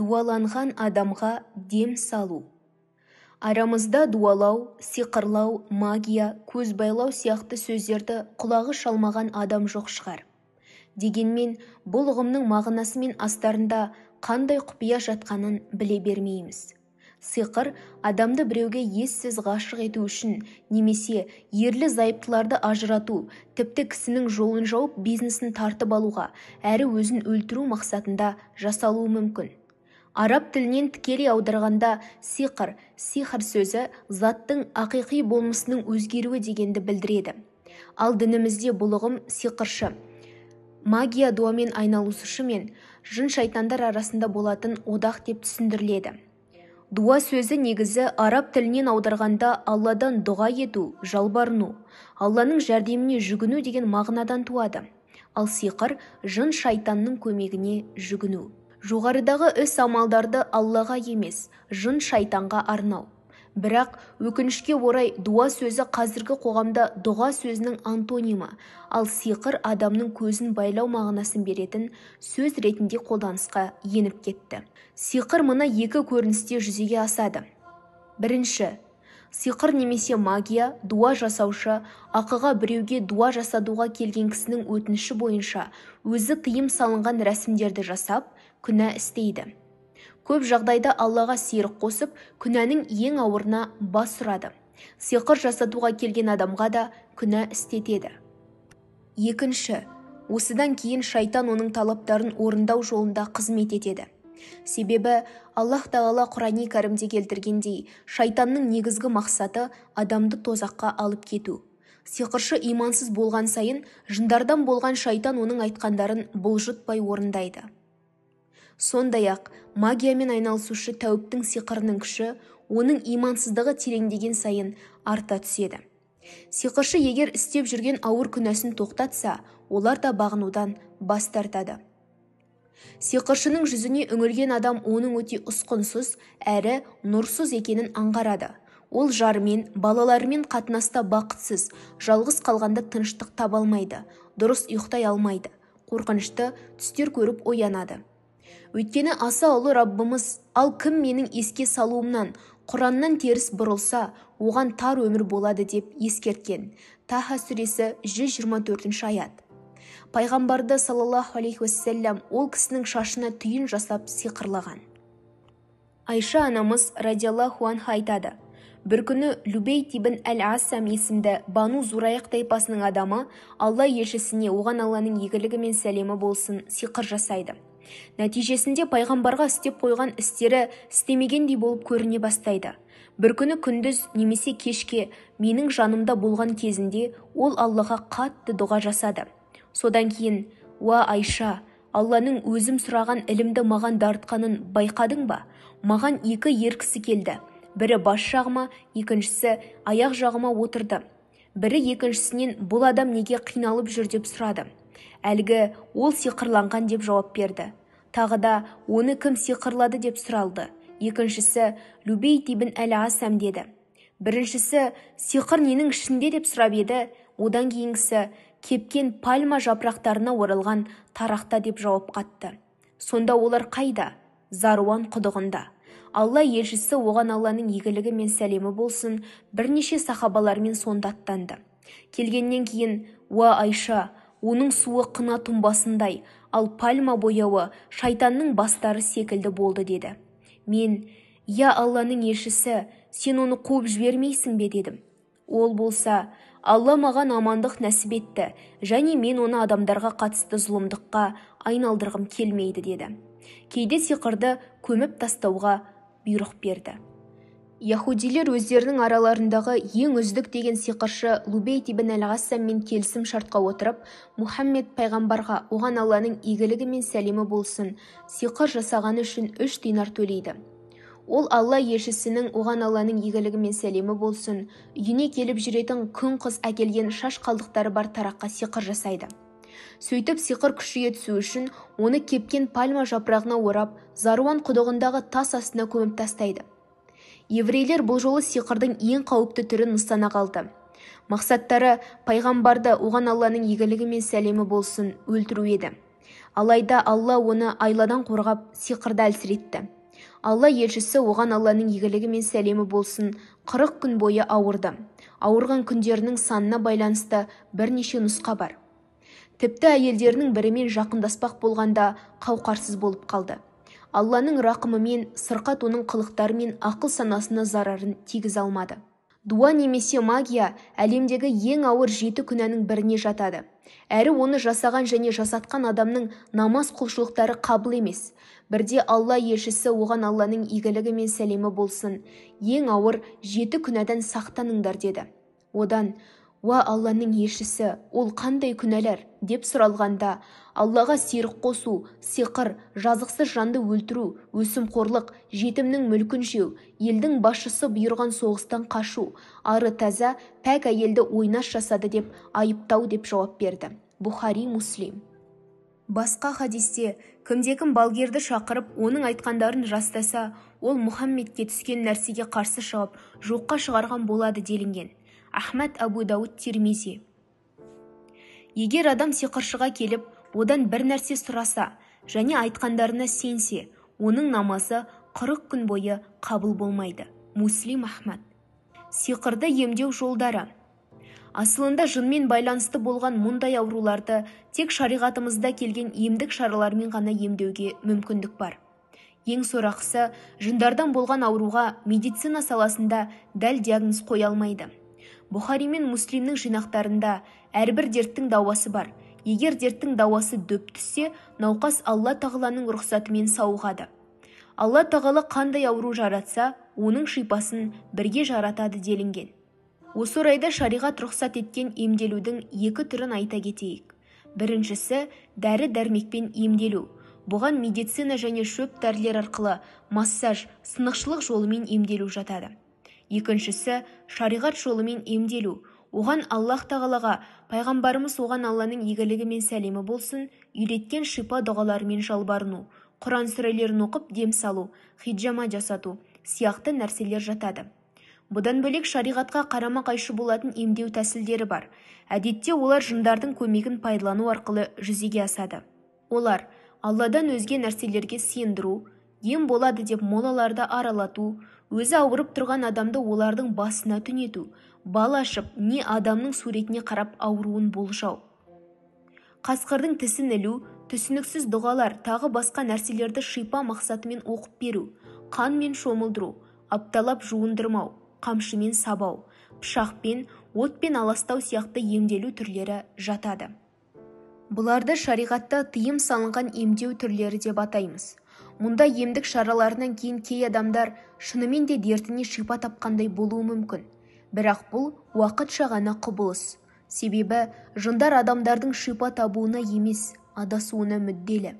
дуаланған адамға дем салу. Арамызда дуалау, сиқырлау, магия, көз байлау сияқты сөздерді құлағы шалмаған адам жоқ шығар. Дегенмен, бұл ұғымның мағынасы мен астарында қандай құпия жатқанын біле бермейміз. Сиқыр адамды біреуге ессіз ғашық ету үшін немесе ерлі зайыптыларды ажырату, тіпті кісінің жолын жауып бизнесін тартып алуға, әрі өзін өлтіру мақсатында жасалуы мүмкін. Араб тілінен тікелей аударғанда сиқыр сөзі заттың ақиқи болмысының өзгеруі дегенді білдіреді. Ал дінімізде бұл ұғым сиқыршы, магия дуамен айналысушы мен жын шайтандар арасында болатын одақ деп түсіндіріледі. Дуа сөзі негізі араб тілінен аударғанда Алладан дұға ету, жалбарыну, Алланың жәрдеміне жүгіну деген мағынадан туады. Ал сиқыр жын шайтанның көмегіне жүгіну. Жоғарыдағы іс-амалдарды Аллаға емес, жын шайтанға арнау. Бірақ өкінішке орай дуа сөзі қазіргі қоғамда дұға сөзінің антонимі, ал сиқыр адамның көзін байлау мағынасын беретін сөз ретінде қолданысқа еніп кетті. Сиқыр мына екі көріністе жүзеге асады. Бірінші, сиқыр немесе магия дуа жасаушы ақыға біреуге дуа жасадуға келген кісінің өтініші бойынша өзі тыйым салынған рәсімдерді жасап, күнә істейді. Көп жағдайда Аллаға серік қосып, күнәнің ең ауырына бас ұрады. Сиқыр жасатуға келген адамға да күнә істетеді. Екінші, осыдан кейін шайтан оның талаптарын орындау жолында қызмет етеді. Себебі Аллах Тағала Құрани Кәрімде келтіргендей, шайтанның негізгі мақсаты адамды тозаққа алып кету. Сиқыршы имансыз болған сайын, жындардан болған шайтан оның айтқандарын бұлжытпай орындайды. Сондай-ақ, магиямен айналысушы тәуіптің сиқырының күші, оның имансыздығы тереңдеген сайын арта түседі. Сиқыршы егер істеп жүрген ауыр күнәсін тоқтатса, олар да бағынудан бас тартады. Сиқыршының жүзіне үңілген адам оның өте ұсқынсыз әрі нұрсыз екенін аңғарады. Ол жарымен, балаларымен қатынаста бақытсыз, жалғыз қалғанда тыныштық таба алмайды, дұрыс ұйықтай алмайды, қорқынышты түстер көріп оянады. Өйткені аса ұлы Раббымыз, ал кім менің еске салуымнан, Құраннан теріс бұрылса, оған тар өмір болады деп ескерткен. Таха сүресі 124 аят. Пайғамбарды саллаллаху алейхи уассалям ол кісінің шашына түйін жасап сиқырлаған. Айша анамыз радиаллаху анха айтады. Бір күні Любейт ибн әл-Асам есімді Бану Зурайық тайпасының адамы Алла елшісіне оған Алланың игілігі мен сәлемі болсын сиқыр жасайды. Нәтижесінде пайғамбарға істеп қойған істері істемегендей болып көріне бастайды. Бір күні күндіз немесе кешке менің жанымда болған кезінде ол Аллаға қатты дұға жасады. Содан кейін, «Уа Айша, Алланың өзім сұраған ілімді маған дарытқанын байқадың ба? Маған екі ер кісі келді. Бірі бас жағыма, екіншісі аяқ жағыма отырды. Бірі екіншісінен бұл адам неге қиналып жүр деп сұрады. Әлгі ол сиқырланған деп жауап берді. Тағы да оны кім сиқырлады деп сұралды. Екіншісі Любейт ибн әл-Асам деді. Біріншісі сиқыр ненің ішінде деп сұрап еді. Одан кейінгісі кепкен пальма жапырақтарына оралған тарақта деп жауап қатты. Сонда олар қайда? Заруан құдығында. Алла елшісі оған Алланың игілігі мен сәлемі болсын бірнеше сахабалармен сонда аттанды. Келгеннен кейін, «Уа Айша, оның суы қына тұнбасындай, ал пальма бояуы шайтанның бастары секілді болды» деді. Мен, «Я Алланың елшісі, сен оны қуып жібермейсің бе?» дедім. Ол болса, «Алла маған амандық нәсіп етті, және мен оны адамдарға қатысты зұлымдыққа айналдырғым келмейді» деді. Кейде сиқырды көміп тастауға бұйрық берді. Яхудилер өздерінің араларындағы ең үздік деген сиқыршы Любейт ибн әл-Асаммен келісім шартқа отырып, Мұхаммед пайғамбарға оған Алланың игілігі мен сәлемі болсын сиқыр жасағаны үшін 3 динар төлейді. Ол Алла елшісінің оған Алланың игілігі мен сәлемі болсын үйіне келіп жүретін күн қыз әкелген шаш қалдықтары бар тараққа сиқыр жасайды. Сөйтіп сиқыр күшейе түсу үшін оны кепкен пальма жапырағына орап, Заруан құдығындағы тас астына көміп тастайды. Еврейлер бұл жолы сиқырдың ең қауіпті түрін нысана қалды. Мақсаттары пайғамбарды оған Алланың игілігі мен сәлемі болсын өлтіру еді. Алайда Алла оны айладан қорғап сиқырды әлсіретті. Алла елшісі оған Алланың игілігі мен сәлемі болсын 40 күн бойы ауырды. Ауырған күндерінің санына байланысты бірнеше нұсқа бар. Тіпті әйелдерінің бірімен жақындаспақ болғанда қауқарсыз болып қалды. Алланың рақымымен сырқат оның қылықтары мен ақыл санасына зарарын тигізе алмады. Дуа немесе магия әлемдегі ең ауыр 7 күнәнің біріне жатады. Әрі оны жасаған және жасатқан адамның намаз құлшылықтары қабыл емес. Бірде Алла елшісі оған Алланың игілігі мен сәлемі болсын, ең ауыр 7 күнәдан сақтаныңдар деді. Одан, уа Алланың елшісі, ол қандай күнәлар деп сұралғанда, Аллаға серік қосу, сиқыр, жазықсыз жанды өлтіру, өсімқорлық, жетімнің мүлкін жеу, елдің басшысы бұйырған соғыстан қашу, ары таза, пәк әйелді ойнас жасады деп айыптау деп жауап берді. Бухари, Муслим. Басқа хадисте, кімде-кім балгерді шақырып, оның айтқандарын растаса, ол Мұхаммедке түскен нәрсеге қарсы шығып, жоққа шығарған болады делінген. Ахмад, Абу Дауд, Тирмизи. Егер адам сиқыршыға келіп, одан бір нәрсе сұраса, және айтқандарына сенсе, оның намазы 40 күн бойы қабыл болмайды. Муслим, Ахмад. Сиқырды емдеу жолдары. Асылында жынмен байланысты болған мұндай ауруларды тек шариғатымызда келген емдік шаралармен ғана емдеуге мүмкіндік бар. Ең сорақысы, жындардан болған ауруға медицина саласында дәл диагноз қоя алмайды. Бухари мен Муслимнің жинақтарында әрбір дерттің дауасы бар. Егер дерттің дауасы дөп түссе, науқас Алла тағаланың рұқсатымен сауығады. Алла тағала қандай ауру жаратса, оның шипасын бірге жаратады делінген. Осы орайда шариғат рұқсат еткен емделудің 2 түрін айта кетейік. Біріншісі дәрі-дәрмекпен емделу. Бұған медицина және шөп дәрілер арқылы массаж, сынықшылық жолымен емделу жатады. Екіншісі шариғат жолымен емделу. Оған Аллах тағалаға, пайғамбарымыз оған Алланың игілігі мен сәлемі болсын, үйреткен шипа дұғаларымен жалбарыну, Құран сүрелерін оқып дем салу, хиджама жасату сияқты нәрселер жатады. Бұдан бөлек шариғатқа қарама-қайшы болатын емдеу тәсілдері бар. Әдетте олар жындардың көмегін пайдалану арқылы жүзеге асады. Олар Алладан өзге нәрселерге сендіру, ем болады деп молаларды аралату, өзі ауырып тұрған адамды олардың басына түнету, бал ашып, не адамның суретіне қарап ауруын болжау. Қасқырдың тісін ілу, түсініксіз дұғалар, тағы басқа нәрселерді шипа мақсатымен оқып беру, қанмен шомылдыру, апталап жуындырмау, қамшымен сабау, пышақпен, отпен аластау сияқты емделу түрлері жатады. Бұларды шариғатта тыйым салынған емдеу түрлері деп атаймыз. Мұнда емдік шараларынан кейін кей адамдар шынымен де дертіне шипа тапқандай болуы мүмкін. Бірақ бұл уақытша ғана құбылыс. Себебі жындар адамдардың шипа табуына емес, адасуына мүдделі.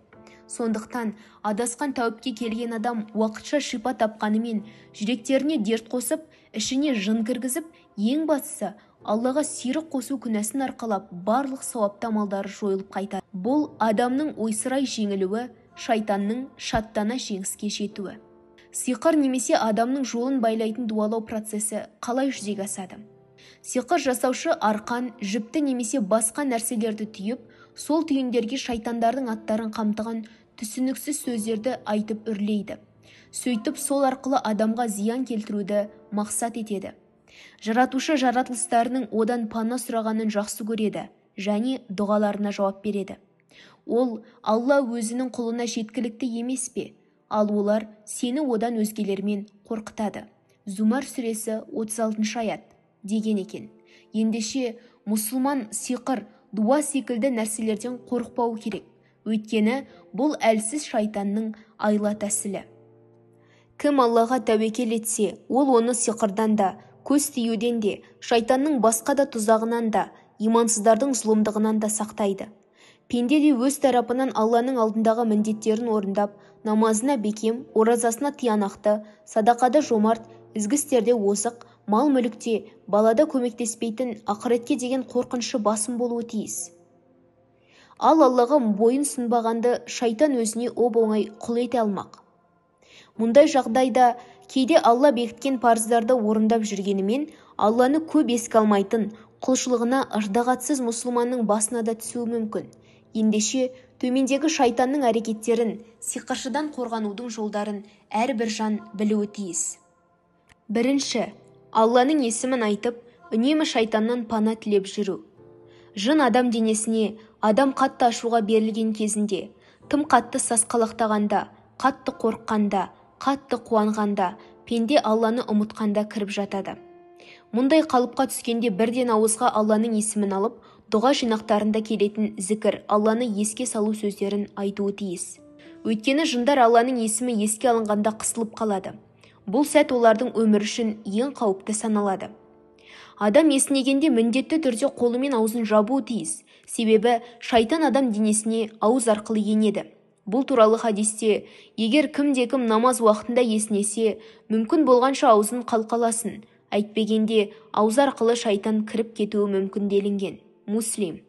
Сондықтан адасқан тәуіпке келген адам уақытша шипа тапқанымен жүректеріне дерт қосып, ішіне жын кіргізіп, ең бастысы Аллаға серік қосу күнәсін арқалап барлық сауапты амалдары жойылып қайтады. Бұл адамның ойсырай жеңілуі, шайтанның шаттана жеңіске жетуі. Сиқыр немесе адамның жолын байлайтын дуалау процесі қалай жүзеге асады? Сиқыр жасаушы арқан, жіпті немесе басқа нәрселерді түйіп, сол түйіндерге шайтандардың аттарын қамтыған түсініксіз сөздерді айтып үрлейді. Сөйтіп сол арқылы адамға зиян келтіруді мақсат етеді. Жаратушы жаратылыстарының одан пана сұрағанын жақсы көреді және дұғаларына жауап береді. Ол Алла өзінің құлына жеткілікті емес пе? Ал олар сені одан өзгелермен қорқытады. Зумар сүресі 36 аят деген екен. Ендеше мұсылман сиқыр, дуа секілді нәрселерден қорықпау керек. Өйткені бұл әлсіз шайтанның айла тәсілі. Кім Аллаға тәуекел етсе, ол оны сиқырдан да, көз тиюден де, шайтанның басқа да тұзағынан да, имансыздардың зұлымдығынан да сақтайды. Пенде де өз тарапынан Алланың алдындағы міндеттерін орындап, намазына бекем, оразасына тиянақты, садақада жомарт, ізгі істерде озық, мал-мүлікте, балада көмектеспейтін, ақыретке деген қорқынышы басым болуы тиіс. Ал Аллаға бойын сынбағанды шайтан өзіне оп-оңай құл ете алмақ. Мұндай жағдайда кейде Алла бекіткен парыздарды орындап жүргенімен, Алланы көп еске алмайтын, құлшылығына ырдағатсыз мұсылманның басына да түсуі мүмкін. Ендеше төмендегі шайтанның әрекеттерін, сиқыршыдан қорғанудың жолдарын әрбір жан білуі тиіс. Бірінші, Алланың есімін айтып, үнемі шайтаннан пана тілеп жүру. Жын адам денесіне, адам қатты ашуға берілген кезінде, тым қатты сасқалақтағанда, қатты қорыққанда, қатты қуанғанда, пенде Алланы ұмытқанда кіріп жатады. Мұндай қалыпқа түскенде бірден ауызға Алланың есімін алып, дұға жинақтарында келетін зікір, Алланы еске салу сөздерін айтуы тиіс. Өйткені жындар Алланың есімі еске алынғанда қысылып қалады. Бұл сәт олардың өмір үшін ең қауіпті саналады. Адам есінегенде міндетті түрде қолы мен аузын жабуы тиіс. Себебі шайтан адам денесіне ауыз арқылы енеді. Бұл туралы хадисте, егер кімде-кім намаз уақытында есінесе, мүмкін болғанша аузын қалқаласын. Әйтпегенде ауыз арқылы шайтан кіріп кетуі мүмкін делінген. Муслим.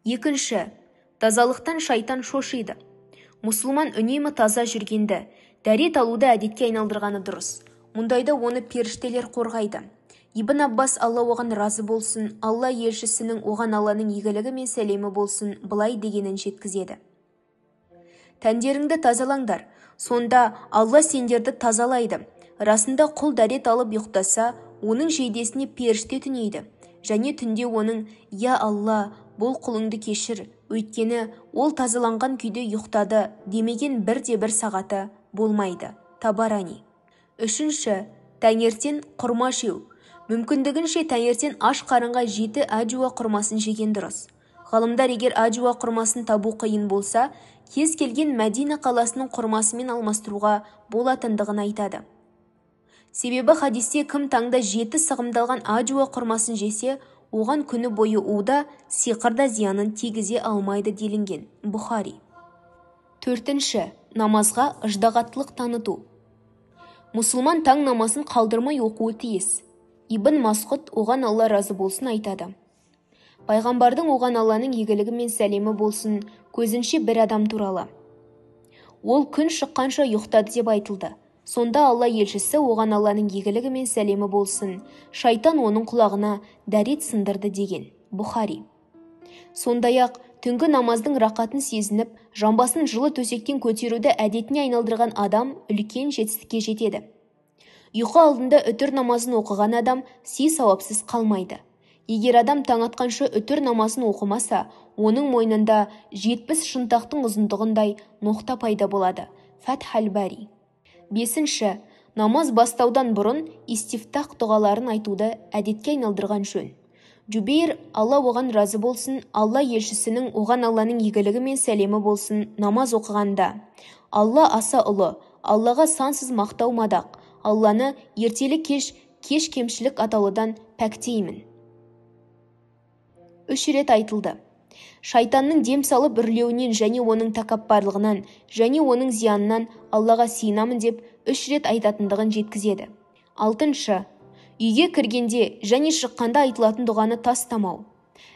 Екінші, тазалықтан шайтан шошиды. Мұсылман үнемі таза жүргенді, дәрет алуды әдетке айналдырғаны дұрыс. Мұндайда оны періштелер қорғайды. Ибн Аббас, Алла оған разы болсын, Алла елшісінің оған Алланың игілігі мен сәлемі болсын, былай дегенін жеткізеді. Тәндеріңді тазалаңдар, сонда Алла сендерді тазалайды. Расында құл дәрет алып ұйықтаса, оның жейдесіне періште түнейді. Және түнде оның, «Я Алла, бұл құлыңды кешір, өйткені ол тазаланған күйде ұйықтады» демеген бірде-бір сағаты болмайды. Табарани. Үшінші, таңертең құрма жеу. Мүмкіндігінше таңертең аш қарынға 7 әжуа құрмасын жеген дұрыс. Ғалымдар егер әжуа құрмасын табу қиын болса, кез келген Мәдина қаласының құрмасымен алмастыруға болатындығын айтады. Себебі хадисте кім таңда 7 сығымдалған әжуа құрмасын жесе, оған күні бойы уда, сиқырда зиянын тигізе алмайды делінген. Бұхари. Төртінші, намазға ыждағаттылық таныту. Мұсылман таң намазын қалдырмай оқуы тиіс. Ибн Масғұд, оған Алла разы болсын, айтады. Пайғамбардың оған Алланың игілігі мен сәлемі болсын, көзінше бір адам туралы. Ол күн шыққанша ұйықтады деп айтылды. Сонда Алла елшісі оған Алланың игілігі мен сәлемі болсын, шайтан оның құлағына дәрет сындырды деген. Бұхари. Сондай-ақ түнгі намаздың рақатын сезініп, жамбасын жылы төсектен көтеруді әдетіне айналдырған адам үлкен жетістікке жетеді. Ұйқы алдында үтір намазын оқыған адам сауапсыз қалмайды. Егер адам таң атқанша үтір намазын оқымаса, оның мойнында 70 шынтақтың ұзындығындай ноқта пайда болады. Фәтхәл Бари. Бесінші, намаз бастаудан бұрын истифтах дұғаларын айтуды әдетке айналдырған жөн. Джубейр, Алла оған разы болсын, Алла елшісінің оған Алланың игілігі мен сәлемі болсын, намаз оқығанда: Алла аса ұлы, Аллаға сансыз мақтау мадақ, Алланы ертелі кеш кемшілік атаулыдан пәктеймін. 3 рет айтылды. Шайтанның дем салып үрлеуінен және оның тәкаппарлығынан және оның зиянынан Аллаға сиынамын деп 3 рет айтатындығын жеткізеді. 6. Үйге кіргенде және шыққанда айтылатын дұғаны тастамау.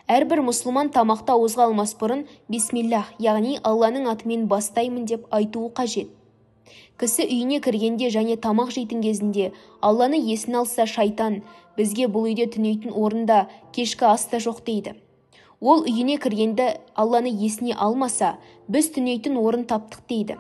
Әрбір мұсылман тамақты ауызға алмас бұрын бисмиллах, яғни Алланың атымен бастаймын деп айтуы қажет. Кісі үйіне кіргенде және тамақ жейтін кезінде Алланы есін алса, шайтан: бізге бұл үйде түнейтін орында кешкі аста жоқ дейді. Ол үйіне кіргенде Алланы есіне алмаса, біз түнейтін орын таптық дейді.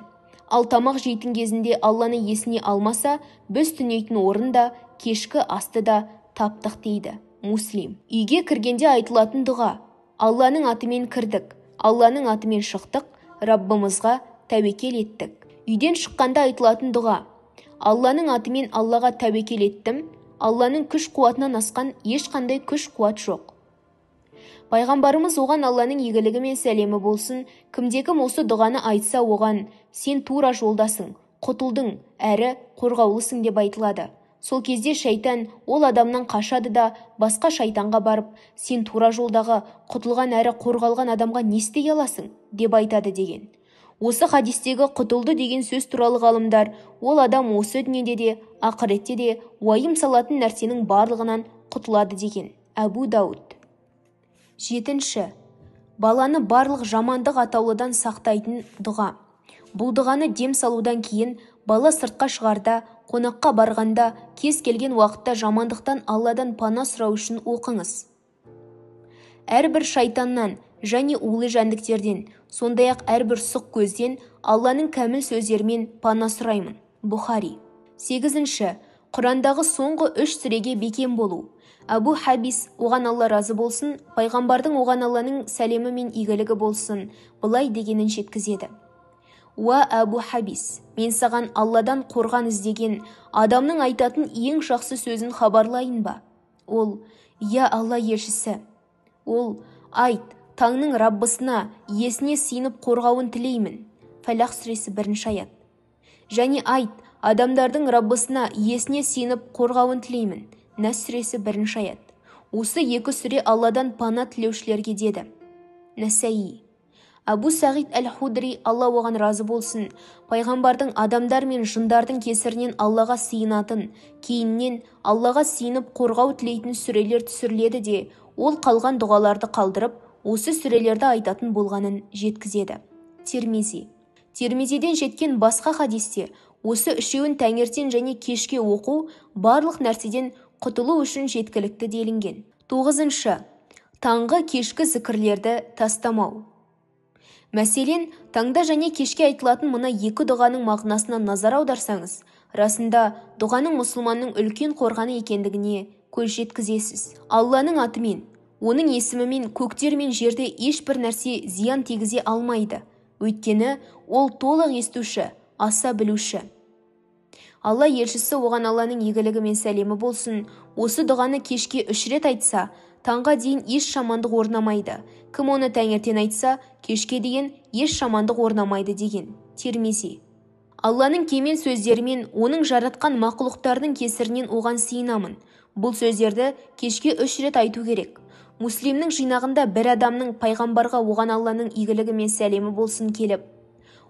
Ал тамақ жейтін кезінде Алланы есіне алмаса, біз түнейтін орында кешкі асты да таптық дейді. Муслим. Үйге кіргенде айтылатын дұға: Алланың атымен кірдік, Алланың атымен шықтық, Раббымызға тәуекел еттік. Үйден шыққанда айтылатын дұға: Алланың атымен Аллаға тәуекел еттім, Алланың күш қуатынан асқан ешқандай күш қуат жоқ. Пайғамбарымыз оған Алланың игілігі мен сәлемі болсын, кімде-кім осы дұғаны айтса, оған: сен тура жолдасың, құтылдың, әрі қорғаулысың деп айтылады. Сол кезде шайтан ол адамнан қашады да басқа шайтанға барып: сен тура жолдағы құтылған әрі қорғалған адамға не істей аласың деп айтады деген. Осы хадистегі құтылды деген сөз туралы ғалымдар, ол адам осы дүниеде де, ақыретте де уайым салатын нәрсенің барлығынан құтылады деген. Әбу Дауд. 7. Баланы барлық жамандық атаулыдан сақтайтын дұға. Бұл дұғаны дем салудан кейін бала сыртқа шығарда, қонаққа барғанда, кез келген уақытта жамандықтан Алладан пана сұрау үшін оқыңыз. Әрбір шайтаннан және улы жәндіктерден, сондай-ақ әрбір сұқ көзден Алланың кәміл сөздерімен пана сұраймын. Бұхари. 8. Құрандағы соңғы 3 сүреге бекем болу. Абу Хабис, оған Алла разы болсын, пайғамбардың оған Алланың сәлемі мен игілігі болсын, былай дегенін жеткізеді. Уа Абу Хабис, мен саған Алладан қорған іздеген адамның айтатын ең жақсы сөзін хабарлайын ба? Ол, я Алла елшісі. Ол, айт, таңның Раббысына, иесіне сиынып қорғауын тілеймін. Фәлақ сүресі 1 аят. Және айт, адамдардың Раббысына, иесіне сиынып қорғауын тілеймін. Нәс сүресі 1 аят. Осы 2 сүре Алладан пана тілеушілерге деді. Нәсаи. Абу Сағид әл-Худри, Алла оған разы болсын, пайғамбардың адамдар мен жындардың кесірінен Аллаға сиынатын, кейіннен Аллаға сиынып қорғау тілейтін сүрелер түсіріледі де, ол қалған дұғаларды қалдырып, осы сүрелерді айтатын болғанын жеткізеді. Тирмизиден жеткен басқа хадисте, осы үшеуін таңертең және кешке оқу барлық нәрседен құтылу үшін жеткілікті делінген. 9. Таңғы кешкі зікірлерді тастамау. Мәселен, таңда және кешке айтылатын мына 2 дұғаның мағынасына назар аударсаңыз, расында дұғаның мұсылманның үлкен қорғаны екендігіне көз жеткізесіз. Алланың атымен, оның есімімен көктер мен жерде ешбір нәрсе зиян тигізе алмайды. Өйткені ол толық естуші, аса білуші. Алла елшісі, оған Алланың игілігі мен сәлемі болсын, осы дұғаны кешке 3 рет айтса, таңға дейін еш жамандық орнамайды. Кім оны таңертең айтса, кешке дейін еш жамандық орнамайды деген. Тирмизи. Алланың кемел сөздерімен оның жаратқан мақұлықтардың кесірінен оған сиынамын. Бұл сөздерді кешке 3 рет айту керек. Муслимнің жинағында бір адамның пайғамбарға, оған Алланың игілігі мен сәлемі болсын, келіп: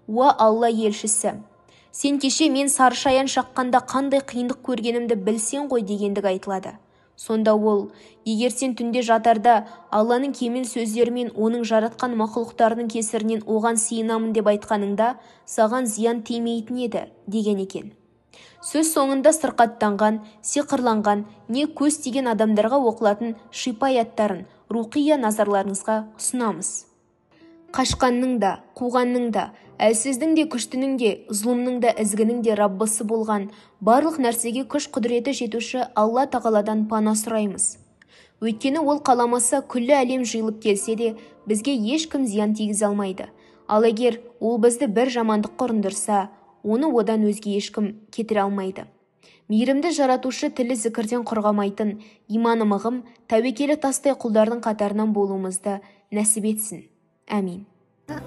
Уа Алла елшісі, сен кеше мен сары шаян шаққанда қандай қиындық көргенімді білсең ғой дегендік айтылады. Сонда ол, егер сен түнде жатарда Алланың кемел сөздерімен оның жаратқан мақұлықтарының кесірінен оған сиынамын деп айтқаныңда, саған зиян тимейтін еді, деген екен. Сөз соңында сырқаттанған, сиқырланған, не көз тиген адамдарға оқылатын шипа аяттарын рухия назарларыңызға ұсынамыз. Қашқанның да, қуғанның да, әлсіздің де, күштінің де, зұлымның да, ізгінің де Раббысы болған, барлық нәрсеге күш құдіреті жетуші Алла тағаладан пана сұраймыз. Өйткені ол қаламаса күллі әлем жиылып келсе де, бізге ешкім зиян тигізе алмайды. Ал егер ол бізді бір жамандыққа ұрындырса, оны одан өзге ешкім кетіре алмайды. Мейірімді жаратушы тілі зікірден құрғамайтын, иманы мығым, тәуекелі тастай құлдардың қатарынан болуымызды нәсіп етсін. Әмин.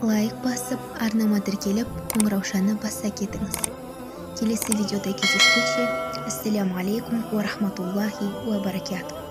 Лайк басып, арнама тіркеліп, қоңыраушаны баса кетіңіз. Келесі видеода кездескенше, ассаляму алейкум ва рахматуллахи ва баракатух.